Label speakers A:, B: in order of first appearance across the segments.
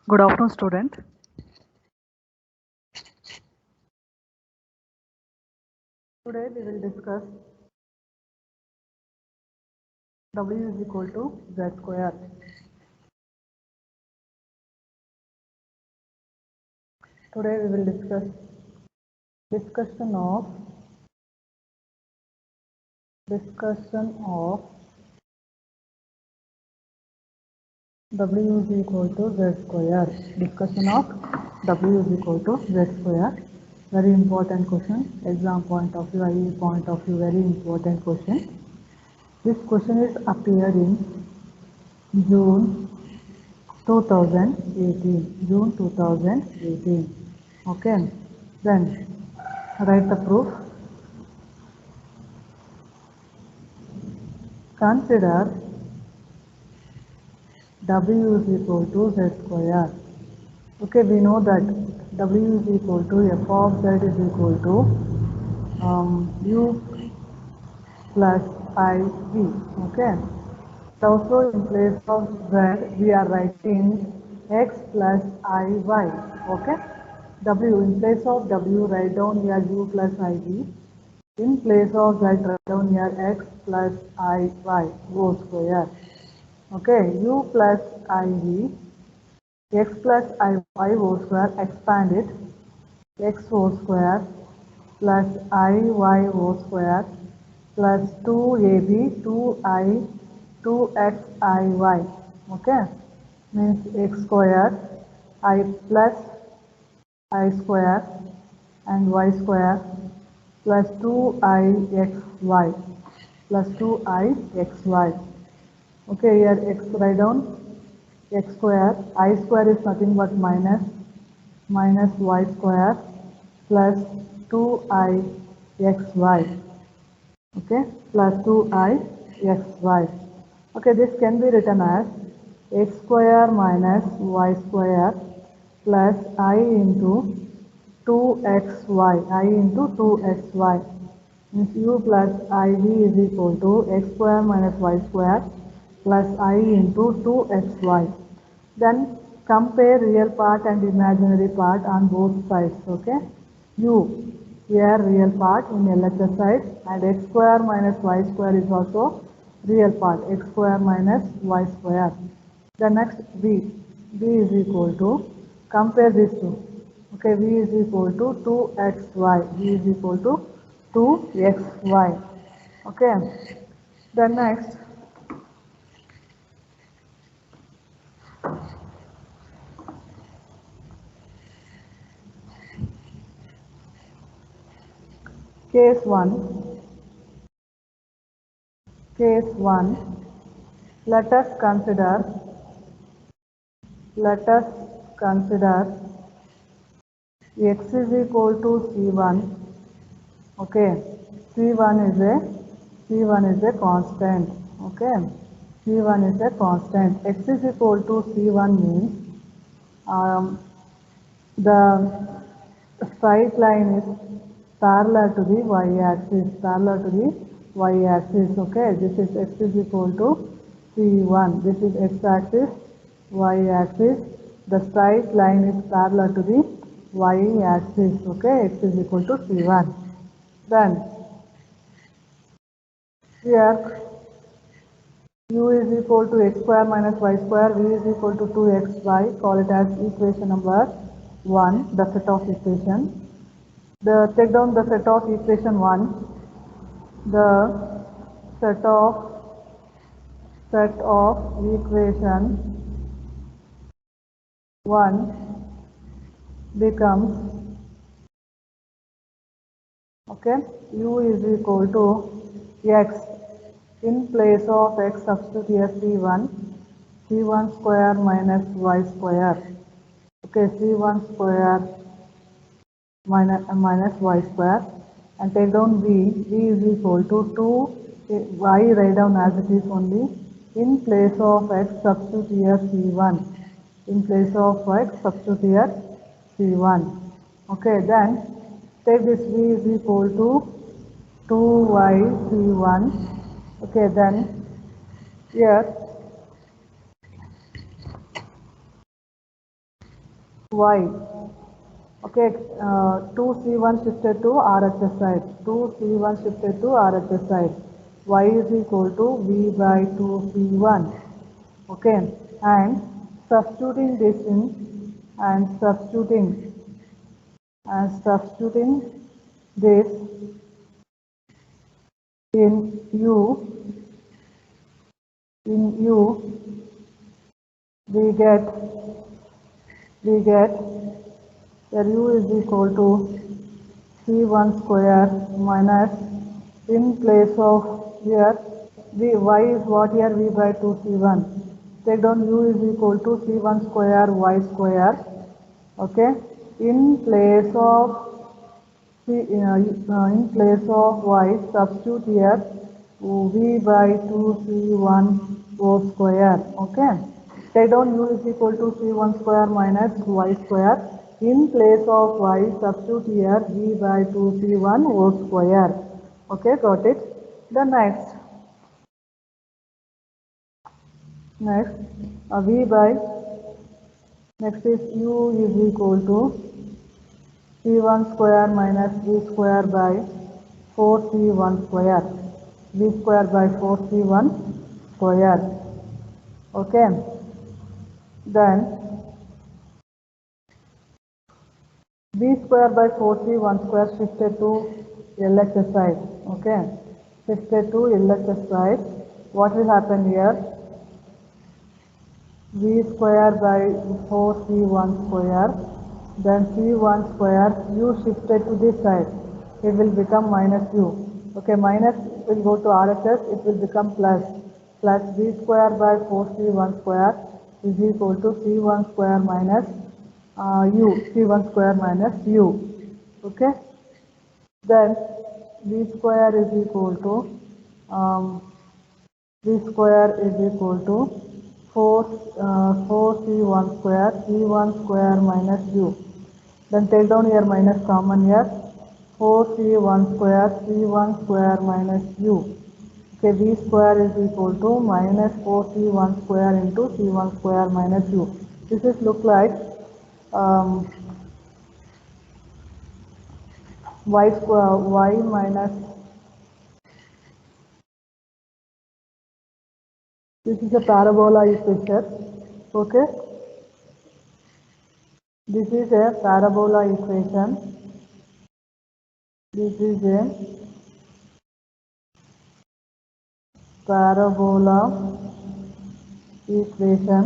A: Good afternoon, student. Today we will discuss W is equal to Z square. Today we will discuss discussion of W is equal to Z square. Discussion of W is equal to Z square. Very important question. Exam point of view, IE point of view. Very important question. This question is appeared in June 2018. June 2018. Okay. Then write the proof. Consider W is equal to Z square. Okay, we know that W is equal to F of Z is equal to U plus IV. Okay. Also in place of Z we are writing X plus IY. Okay. W in place of W write down here U plus IV. In place of Z write down here X plus IY whole square. Okay, U plus IV, X plus IY whole square, expand it, X whole square plus IY whole square plus 2AB, 2I, 2XIY. Okay, means X square, I plus I square and Y square plus 2IXY plus 2IXY. Okay, here X write down X square, I square is nothing but minus Y square plus 2IXY. Okay, plus 2IXY. Okay, this can be written as X square minus Y square plus I into 2XY, I into 2XY. Means U plus IV is equal to X square minus Y square plus I into 2XY. Then compare real part and imaginary part on both sides. Okay. U here real part in LHS side and X square minus Y square is also real part, X square minus Y square. The next B is equal to, compare these two. Okay, V is equal to 2XY, V is equal to 2XY. Okay. The next case 1. Case 1. Let us consider X is equal to C1. Okay, C1 is a constant. Okay, C1 is a constant. X is equal to C1 means the straight line is parallel to the y-axis. Okay, this is X is equal to C1. This is x-axis, y-axis. The straight line is parallel to the y-axis. Okay, X is equal to C1. Then here U is equal to X square minus Y square, V is equal to 2XY. Call it as equation number 1, the set of equation. Take down the set of equation 1. The set of equation 1 becomes, okay, U is equal to X. In place of X substitute here C1 square minus Y square. Okay, C1 square minus Y square, and take down V is equal to 2, Y write down as it is only. In place of X substitute here C1. In place of X substitute here C1. Okay, then take this V is equal to 2Y C1. Okay, then here y. Okay, 2c1 shifted to RHS side. 2c1 shifted to RHS side. Y is equal to v by 2c1. Okay, and substituting this in and substituting this in u we get that u is equal to c1 square minus, in place of here y is what here, v by 2 c1. Take down u is equal to c1 square y square. Okay, in place of in place of y, substitute here v by 2 c1 whole square. Okay, take down u is equal to c1 square minus y square. In place of y, substitute here v by 2 c1 whole square. Okay, got it. The next v by, next is u is equal to c1 square minus v square by 4c1 square. V square by 4c1 square. Okay, then v square by 4c1 square shifted to LHS side. Okay, shifted to LHS side. What will happen here? V square by 4c1 square, then c1 square, u shifted to this side, it will become minus u. Okay, minus will go to RHS, it will become plus v square by 4c1 square is equal to c1 square minus c1 square minus u. Okay, then v square is equal to 4c1 square, c1 square minus u. Then take down here minus common here, 4c1 square, c1 square minus u. Okay, v square is equal to minus 4c1 square into c1 square minus u. This is look like y square, y minus, this is a parabola equation. Okay, this is a parabola equation. This is a parabola equation.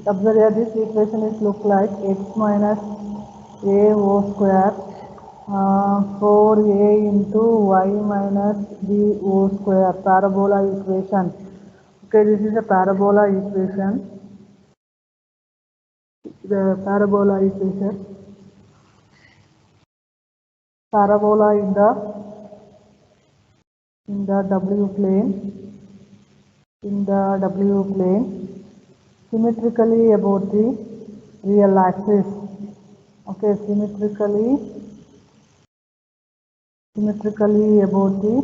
A: Observe here, this equation is look like x minus a whole square 4a into y minus b whole square, parabola equation. Okay, this is a parabola equation. The parabola equation, parabola in the w plane, symmetrically about the real axis. Okay, symmetrically about the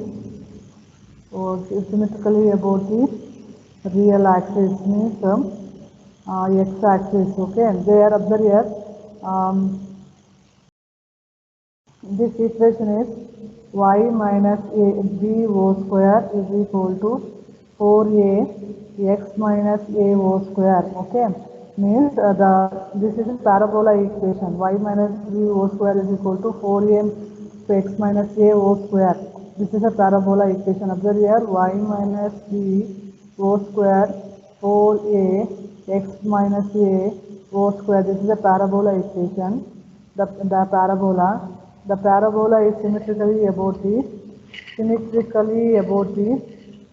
A: real axis, means x axis. Okay, there observe here, this equation is y minus b whole square is equal to 4a x minus a whole square. Okay, means this is a parabola equation. Y minus b whole square is equal to 4a x minus a whole square. This is a parabola equation. Observe here, y minus b whole square 4a x minus a whole square. This is a parabola equation. The parabola is symmetrically about the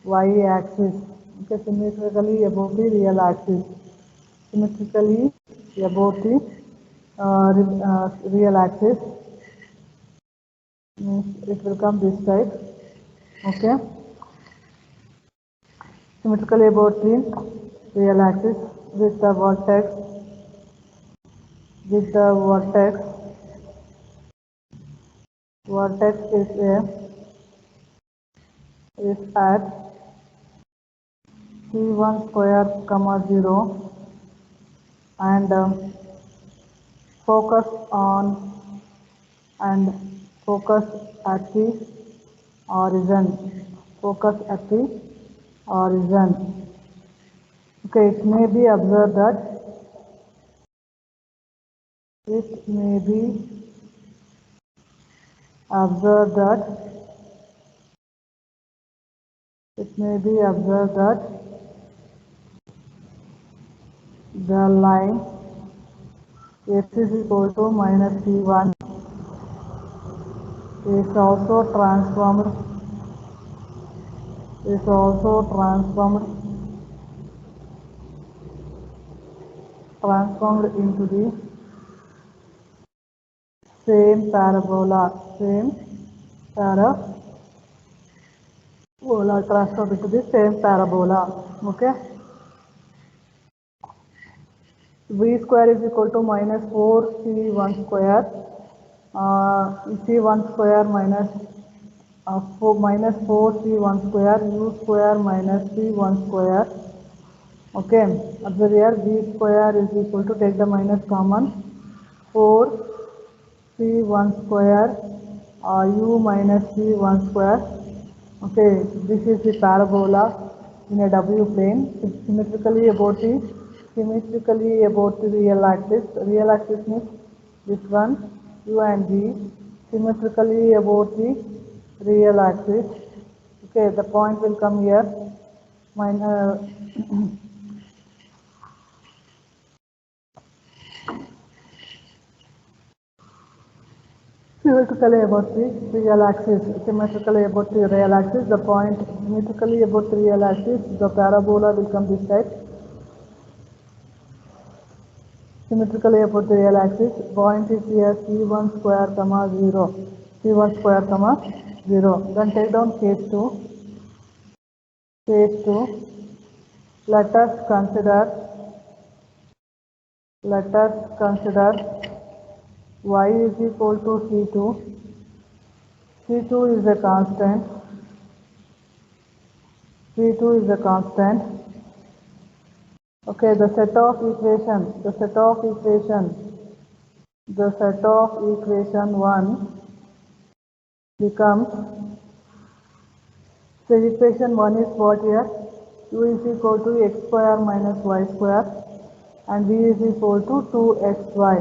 A: y axis. Okay, symmetrically about the real axis. Symmetrically about the real axis, means it will come this type. Okay, symmetrically about the real axis with the vertex is at c1 square comma 0 and focus on and focus at the origin. Focus at the origin. Okay, it may be observed that it may be observed that the line x is equal to minus c1 is also transformed into the same parabola transformed into the same parabola. Okay, v square is equal to minus 4c1 square, c1 square minus 4c1 square u square minus c1 square. Okay, observe here v square is equal to, take the minus common, 4c1 square u minus c1 square. Okay, this is the parabola in a W plane. It's symmetrically about the real axis. Real axis means this one, u and v, symmetrically about the real axis. Okay, the point will come here, symmetrically about the real axis. The point symmetrically about the real axis. The parabola will come this side. Symmetrically about the real axis. Point is here c1 square comma 0. c1 square comma 0. Then take down case 2. Let us consider y is equal to c2. c2 is a constant. Okay, the set of equation 1 becomes, so equation 1 is what here? U is equal to x square minus y square and v is equal to 2xy.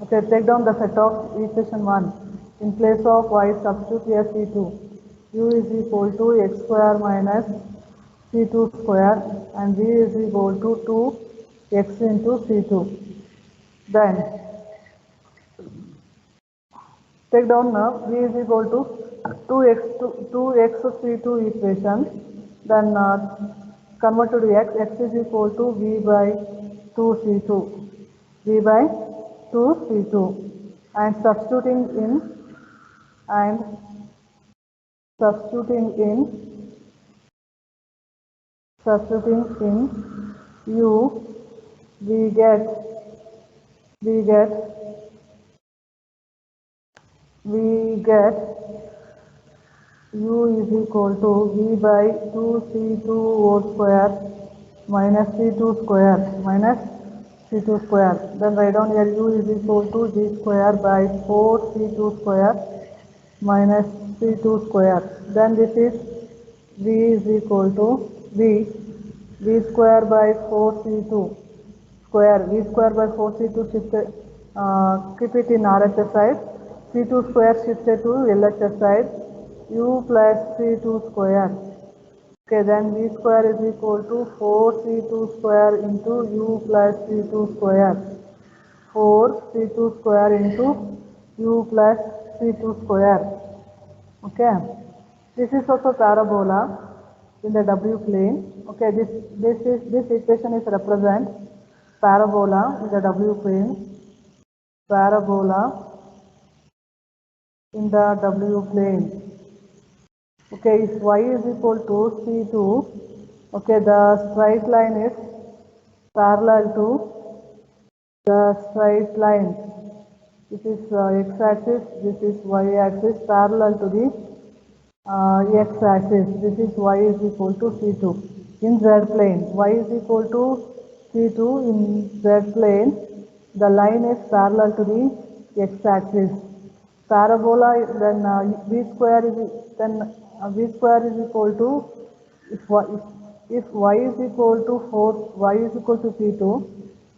A: Okay, take down the set of equation 1. In place of y, substitute here c2. U is equal to x square minus c2 square and v is equal to 2x into c2. Then take down now v is equal to 2x c2 equation. Then convert to x. X is equal to v by 2c2. And substituting in u, we get u is equal to v by 2c2 whole square minus c2 square. Then write down here u is equal to g square by 4c2 square minus c2 square. Then this is v is equal to v square by 4c2 square. V square by 4c2 shifted, keep it in RHS side. c2 square shifted to LHS side. U plus c2 square. Okay, then v square is equal to 4c2 square into u plus c2 square. 4c2 square into u plus c2 square. Okay, this is also parabola in the W plane. Okay, this equation is represent parabola in the W plane. Okay, if y is equal to c2, okay, the straight line is parallel to the straight line. This is x-axis, this is y-axis, parallel to the x-axis. This is y is equal to c2. In z plane, y is equal to c2 C2 in z plane, the line is parallel to the x-axis. Parabola, then v square is equal to, if y is equal to 4, y is equal to C2,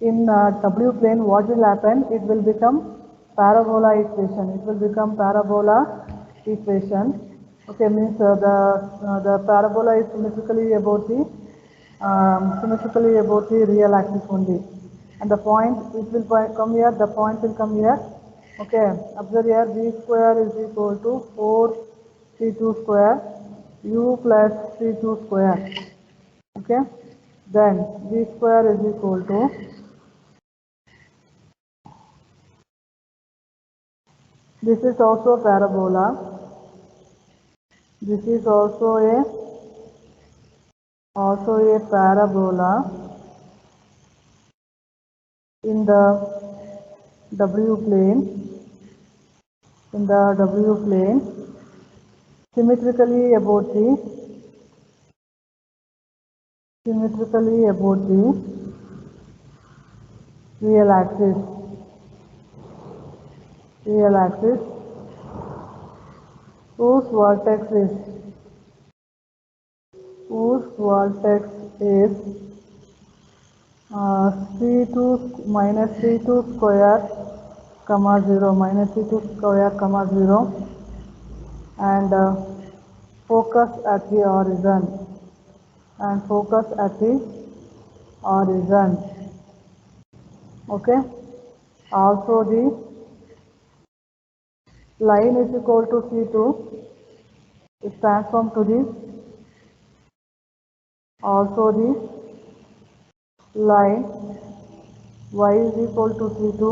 A: in w plane what will happen? It will become parabola equation. It will become parabola equation. Okay, means the parabola is symmetrically about the real axis only, and the point it will come here. The point will come here. Okay, observe here. V square is equal to 4c2 square u plus c2 square. Okay, then v square is equal to, this is also parabola. This is also a parabola in the w plane. In the w plane, symmetrically about the real axis. Whose vertex is c2 minus c2 square comma 0 minus c2 square comma 0, and focus at the horizon. Okay, also the line is equal to C2 is transformed to this. Also the line y is equal to C2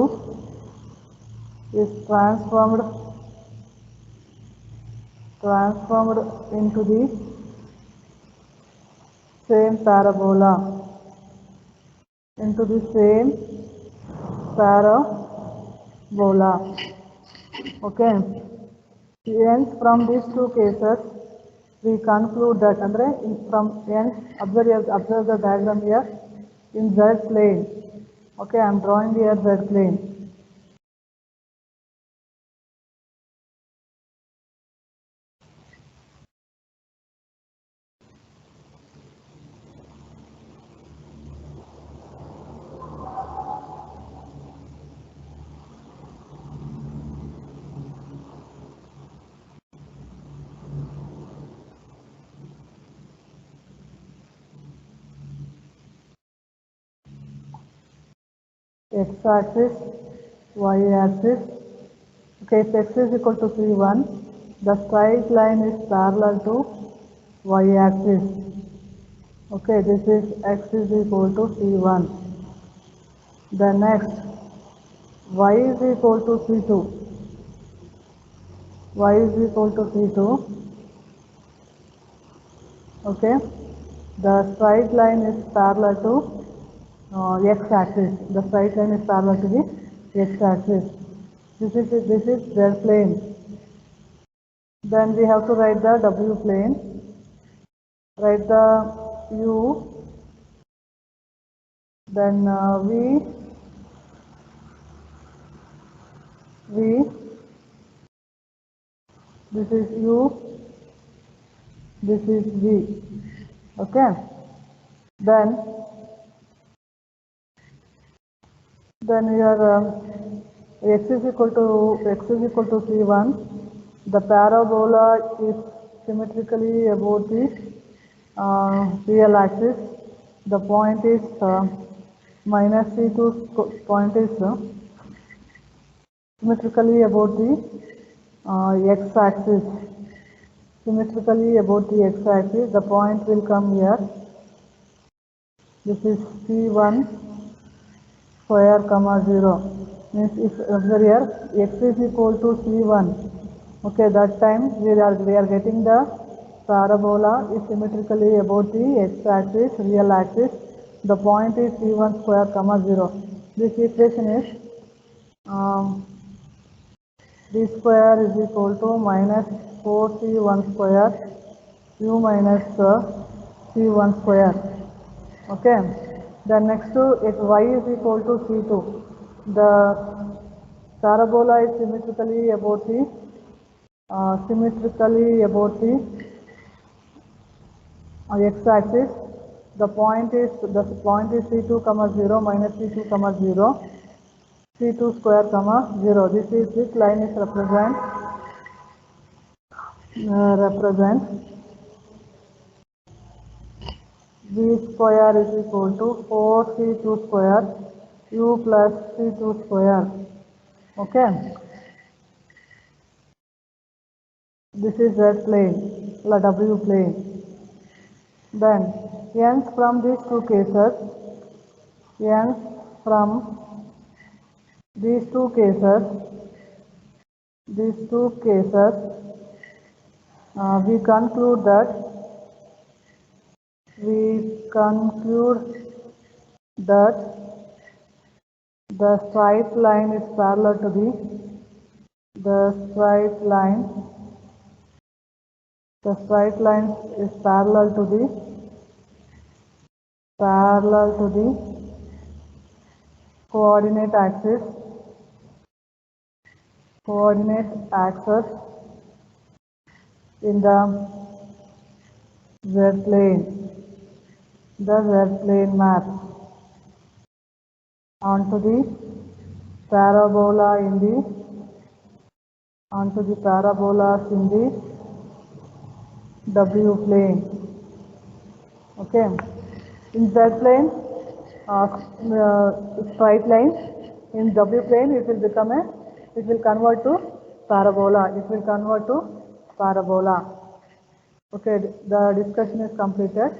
A: is transformed into the same parabola. Okay, hence from these two cases we conclude that from hence observe the diagram here in z plane. Okay, I am drawing here z plane. X-axis, y-axis. Okay, if x is equal to c1, the straight line is parallel to y-axis. Okay, this is x is equal to c1. The next, y is equal to c2. Okay, the straight line is parallel to x-axis. The straight line is parallel to the x-axis. This is z plane. Then we have to write the w plane. Write the u. Then v. This is u. This is v. Okay. Then here x is equal to c1. The parabola is symmetrically about the real axis. The point is minus c2 point is symmetrically about the x-axis. The point will come here. This is c1 square comma 0. Means if observe here x is equal to c1. Okay, that time we are getting the parabola is symmetrically about the x-axis, real axis. The point is c1 square comma 0. This equation is d square is equal to minus 4c1 square u minus c1 square. Okay, Then next to if y is equal to C2, the parabola is symmetrically about the x-axis. The point is C2 comma 0 minus C2 comma 0, C2 square comma 0. This line is represent V square is equal to 4C2 square U plus C2 square. Okay. This is Z plane, W plane. Then ends from these two cases, we conclude that the straight line is parallel to the coordinate axis in the Z plane map onto the parabolas in the W plane. Okay, in Z plane, straight line. In W plane, it will convert to parabola. Okay, the discussion is completed.